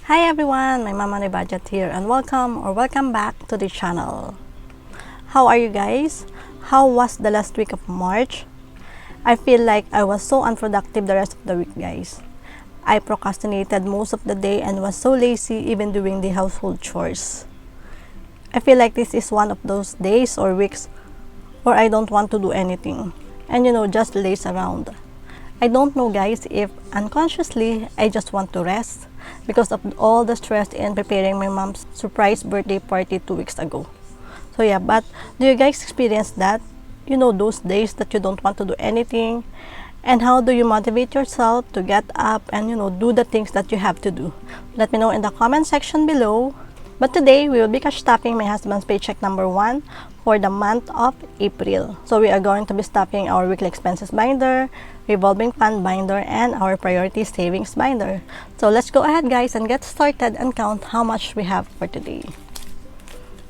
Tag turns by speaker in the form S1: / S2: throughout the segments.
S1: Hi everyone, my Mama Budget here and welcome back to the channel. How are you guys? How was the last week of March? I feel like I was so unproductive the rest of the week, guys. I procrastinated most of the day and was so lazy even doing the household chores. I feel like this is one of those days or weeks where I don't want to do anything and just laze around. I don't know, guys, if unconsciously I just want to rest because of all the stress in preparing my mom's surprise birthday party 2 weeks ago. So yeah, but do you guys experience that? Those days that you don't want to do anything, and how do you motivate yourself to get up and do the things that you have to do? Let me know in the comment section below. But today we will be cash stuffing my husband's paycheck number 1 for the month of April. So we are going to be stuffing our weekly expenses binder, revolving fund binder, and our priority savings binder. So let's go ahead, guys, and get started and count how much we have for today.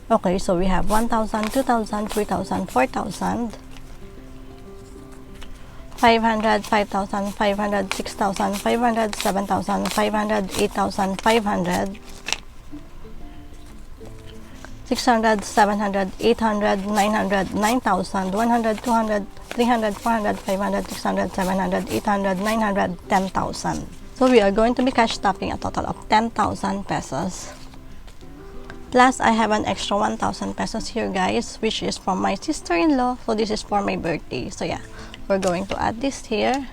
S1: Okay, so we have 1,000, 2,000, 3,000, 4,000, 500, 5,000, 500, 6,000, 500, 7,000, 500, 8,500, 600, 700, 800, 900, 9,000, 100, 200, 300, 400, 500, 600, 700, 800, 900, 10,000. So we are going to be cash stuffing a total of 10,000 pesos. Plus, I have an extra 1,000 pesos here, guys, which is from my sister-in-law. So this is for my birthday. So yeah, we're going to add this here.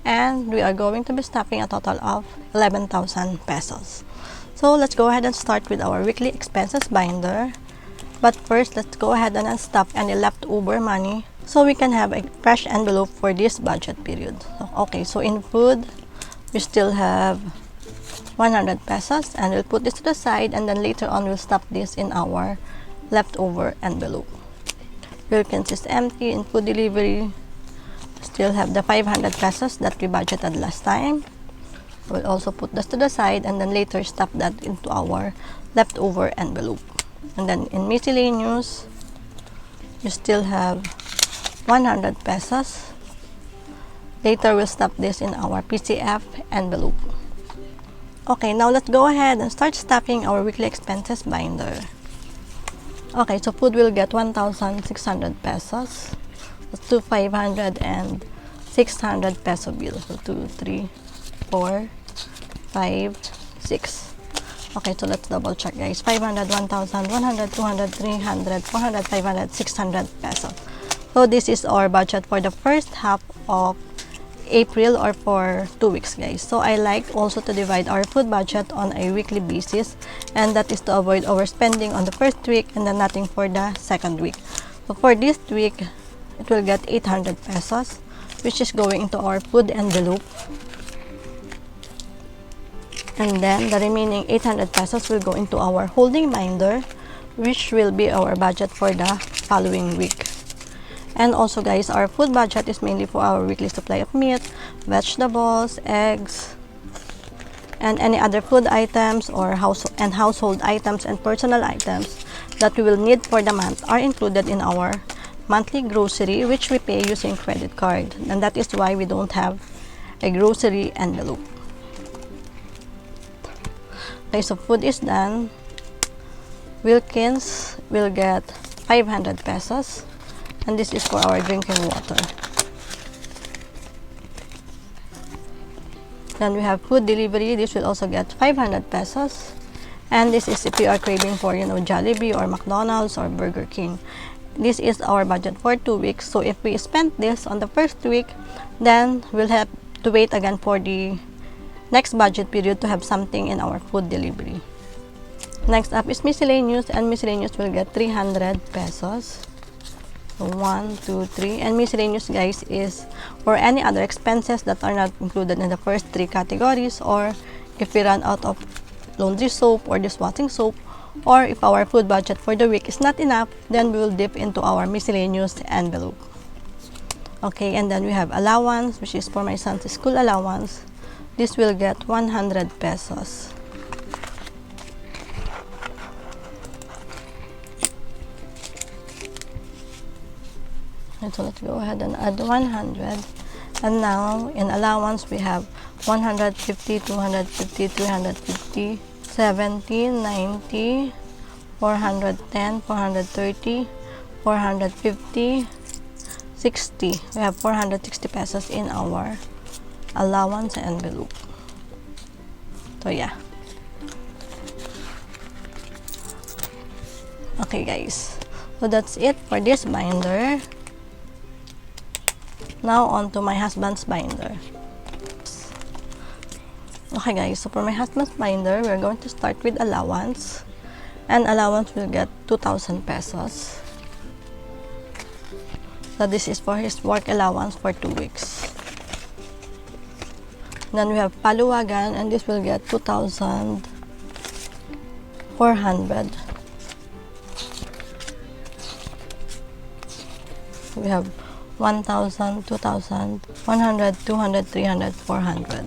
S1: And we are going to be stuffing a total of 11,000 pesos. So let's go ahead and start with our weekly expenses binder. But first, let's go ahead and stuff any leftover money so we can have a fresh envelope for this budget period. Okay, so in food, we still have 100 pesos, and we'll put this to the side, and then later on we'll stuff this in our leftover envelope. Philippines is empty. In food delivery, still have the 500 pesos that we budgeted last time. We'll also put this to the side and then later stuff that into our leftover envelope. And then in miscellaneous, we still have 100 pesos. Later we'll stuff this in our PCF envelope. Okay, now let's go ahead and start stuffing our weekly expenses binder. Okay, so food will get 1,600 pesos. Let's do 500 and 600 peso bill. So 2, 3, 4, 5, 6. Okay, so let's double check, guys. 500, 1,000, 100, 200, 300, 400, 500, 600 pesos. So this is our budget for the first half of April, or for 2 weeks, guys. So I like also to divide our food budget on a weekly basis, and that is to avoid overspending on the first week and then nothing for the second week. So for this week, it will get 800 pesos, which is going into our food envelope. And then the remaining 800 pesos will go into our holding binder, which will be our budget for the following week. And also, guys, our food budget is mainly for our weekly supply of meat, vegetables, eggs, and any other food items or household items and personal items that we will need for the month are included in our monthly grocery, which we pay using credit card. And that is why we don't have a grocery envelope. Okay, so food is done. Wilkins will get 500 pesos. And this is for our drinking water. Then we have food delivery. This will also get 500 pesos. And this is if you are craving for, Jollibee or McDonald's or Burger King. This is our budget for 2 weeks. So if we spend this on the first week, then we'll have to wait again for the next budget period to have something in our food delivery. Next up is miscellaneous, and miscellaneous will get 300 pesos. 1, 2, 3, and miscellaneous, guys, is for any other expenses that are not included in the first 3 categories, or if we run out of laundry soap or dishwashing soap, or if our food budget for the week is not enough, then we will dip into our miscellaneous envelope. Okay, and then we have allowance, which is for my son's school allowance. This will get 100 pesos. So let's go ahead and add 100. And now in allowance we have 150, 250, 350, 70, 90, 410, 430, 450, 60. We have 460 pesos in our allowance envelope. So yeah. Okay guys, so that's it for this binder. Now on to my husband's binder. Okay guys, so for my husband's binder, we're going to start with allowance. And allowance will get 2,000 pesos. So this is for his work allowance for 2 weeks. Then we have paluwagan, and this will get 2,400. We have 1,000, 2,000, 100, 200, 300, 400.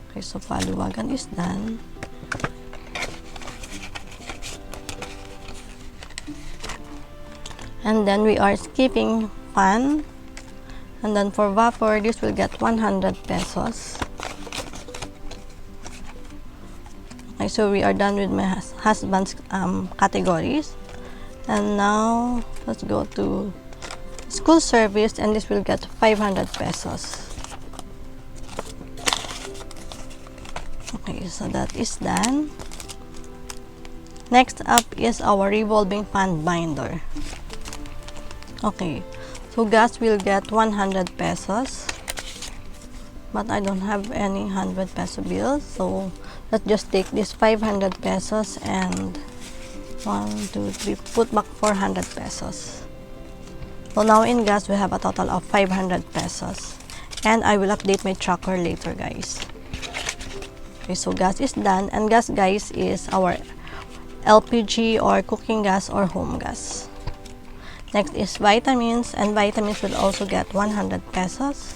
S1: Okay, so paluwagan is done. And then we are skipping fan. And then for vapor, this will get 100 pesos. Okay, so we are done with my husband's categories. And now, let's go to school service, and this will get 500 pesos. Okay, so that is done. Next up is our revolving fund binder. Okay, so gas will get 100 pesos. But I don't have any 100 peso bills, so let's just take this 500 pesos and 1, 2, 3, put back 400 pesos. So now in gas, we have a total of 500 pesos. And I will update my tracker later, guys. Okay, so gas is done. And gas, guys, is our LPG or cooking gas or home gas. Next is vitamins. And vitamins will also get 100 pesos.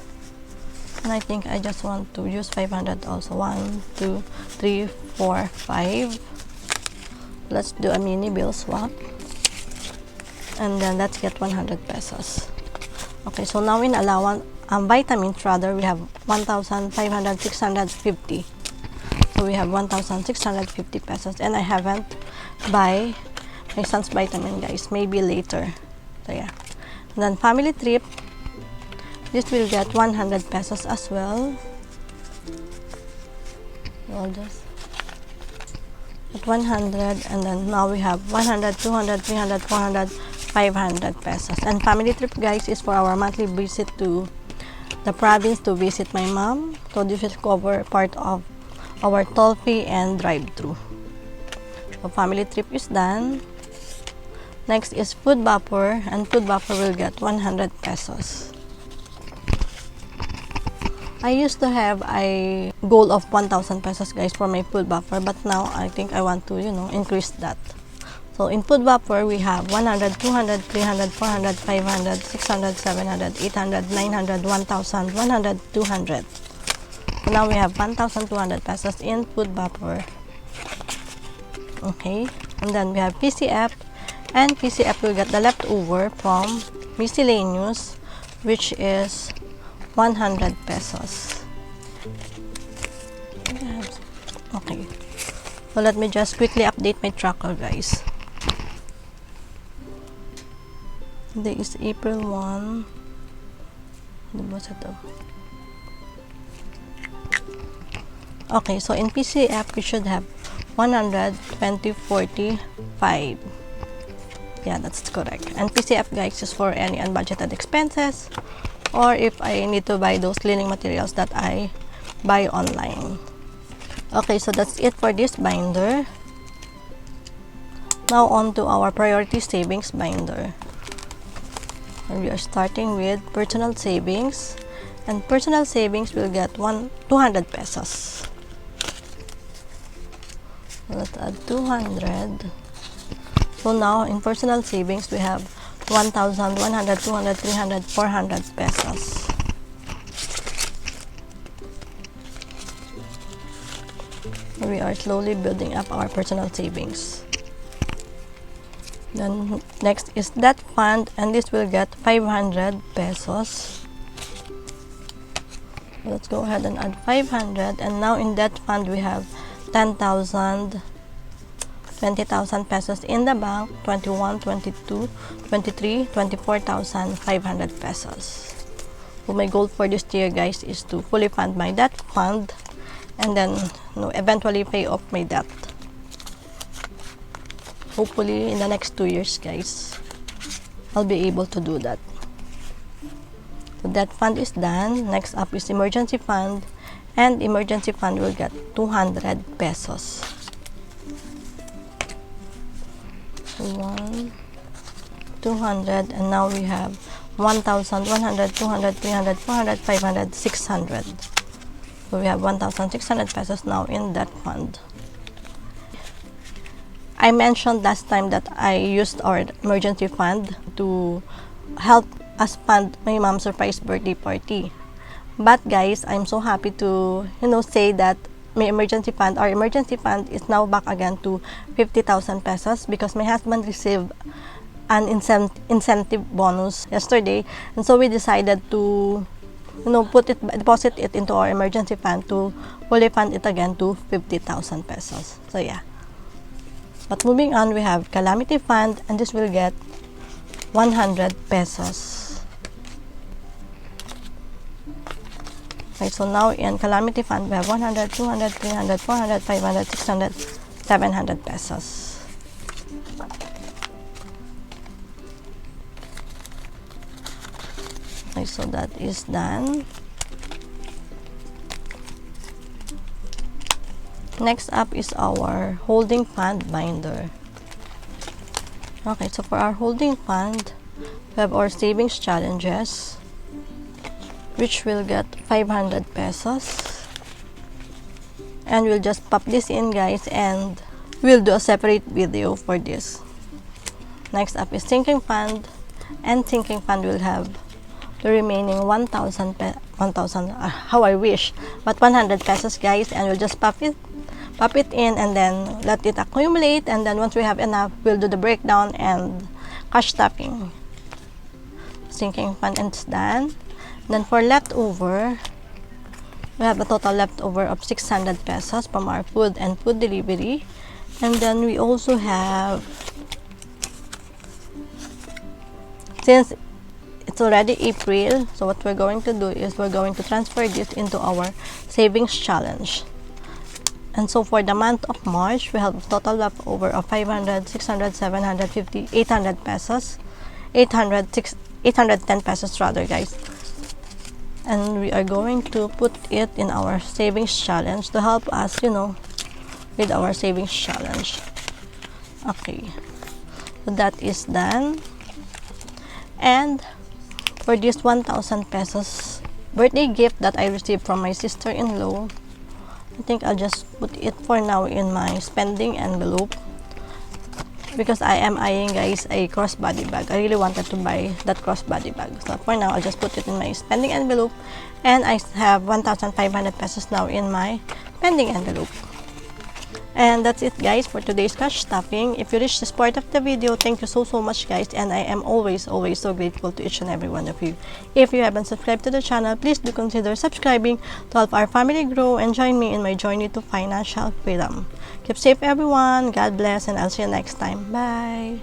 S1: And I think I just want to use 500 also. 1, 2, 3, 4, 5. Let's do a mini bill swap. And then let's get 100 pesos. Okay, so now in allowance, vitamins rather, we have 1,650. So we have 1,650 pesos. And I haven't buy my son's vitamin, guys. Maybe later. So yeah. And then family trip. This will get 100 pesos as well. All this. At 100, and then now we have 100, 200, 300, 400, 500 pesos. And family trip, guys, is for our monthly visit to the province to visit my mom. So this will cover part of our toll fee and drive-thru. So family trip is done. Next is food vapor, and food vapor will get 100 pesos. I used to have a goal of 1,000 pesos, guys, for my food vapor, but now I think I want to, increase that. So in food vapor, we have 100, 200, 300, 400, 500, 600, 700, 800, 900, 1,000, 100, 200. So now we have 1,200 pesos in food vapor. Okay, and then we have PCF, and PCF will get the leftover from miscellaneous, which is 100 pesos. Okay, so let me just quickly update my tracker, guys. Today is April 1. Okay, so in PCF we should have 120.45. Yeah, that's correct. And PCF, guys, is for any unbudgeted expenses, or if I need to buy those cleaning materials that I buy online. Okay, so that's it for this binder. Now on to our priority savings binder. And we are starting with personal savings. And personal savings will get 200 pesos. Let's add 200. So now in personal savings, we have 1,000, 100, 200, 300, 400 pesos. We are slowly building up our personal savings. Then next is that fund, and this will get 500 pesos. Let's go ahead and add 500, and now in that fund we have 10,000, 20,000 pesos in the bank, 21, 22, 23, 24,500 pesos. So my goal for this year, guys, is to fully fund my debt fund and then eventually pay off my debt. Hopefully in the next 2 years, guys, I'll be able to do that. So that fund is done. Next up is emergency fund, and emergency fund will get 200 pesos. 200, and now we have 1,000, 100, 200, 300, 400, 500, 600. So we have 1,600 pesos now in that fund. I mentioned last time that I used our emergency fund to help us fund my mom's surprise birthday party. But guys, I'm so happy to say that my emergency fund, our emergency fund, is now back again to 50,000 pesos because my husband received an incentive bonus yesterday, and so we decided to deposit it into our emergency fund to fully fund it again to 50,000 pesos. So yeah. But moving on, we have calamity fund, and this will get 100 pesos. Okay, so now in calamity fund we have 100, 200, 300, 400, 500, 600, 700 pesos. Okay, so that is done. Next up is our holding fund binder. Okay, so for our holding fund, we have our savings challenges, which will get 500 pesos. And we'll just pop this in, guys, and we'll do a separate video for this. Next up is sinking fund, and sinking fund will have the remaining 1,000, how I wish, but 100 pesos, guys, and we'll just pop it in and then let it accumulate, and then once we have enough, we'll do the breakdown and cash stuffing. Sinking fund is done. Then for leftover, we have a total leftover of 600 pesos from our food and food delivery. And then we also have, since it's already April, so what we're going to do is we're going to transfer this into our savings challenge. And so for the month of March, we have a total leftover of 500, 600, 750, 800 pesos, 810 pesos rather, guys. And we are going to put it in our savings challenge to help us, with our savings challenge. Okay, so that is done. And for this 1,000 pesos birthday gift that I received from my sister-in-law, I think I'll just put it for now in my spending envelope because I am eyeing, guys, a crossbody bag. I really wanted to buy that crossbody bag. So for now, I'll just put it in my spending envelope, and I have 1,500 pesos now in my spending envelope. And that's it, guys, for today's cash stuffing. If you reached this part of the video, thank you so much, guys, and I am always so grateful to each and every one of you. If you haven't subscribed to the channel, please do consider subscribing to help our family grow and join me in my journey to financial freedom. Keep safe, everyone. God bless, and I'll see you next time. Bye.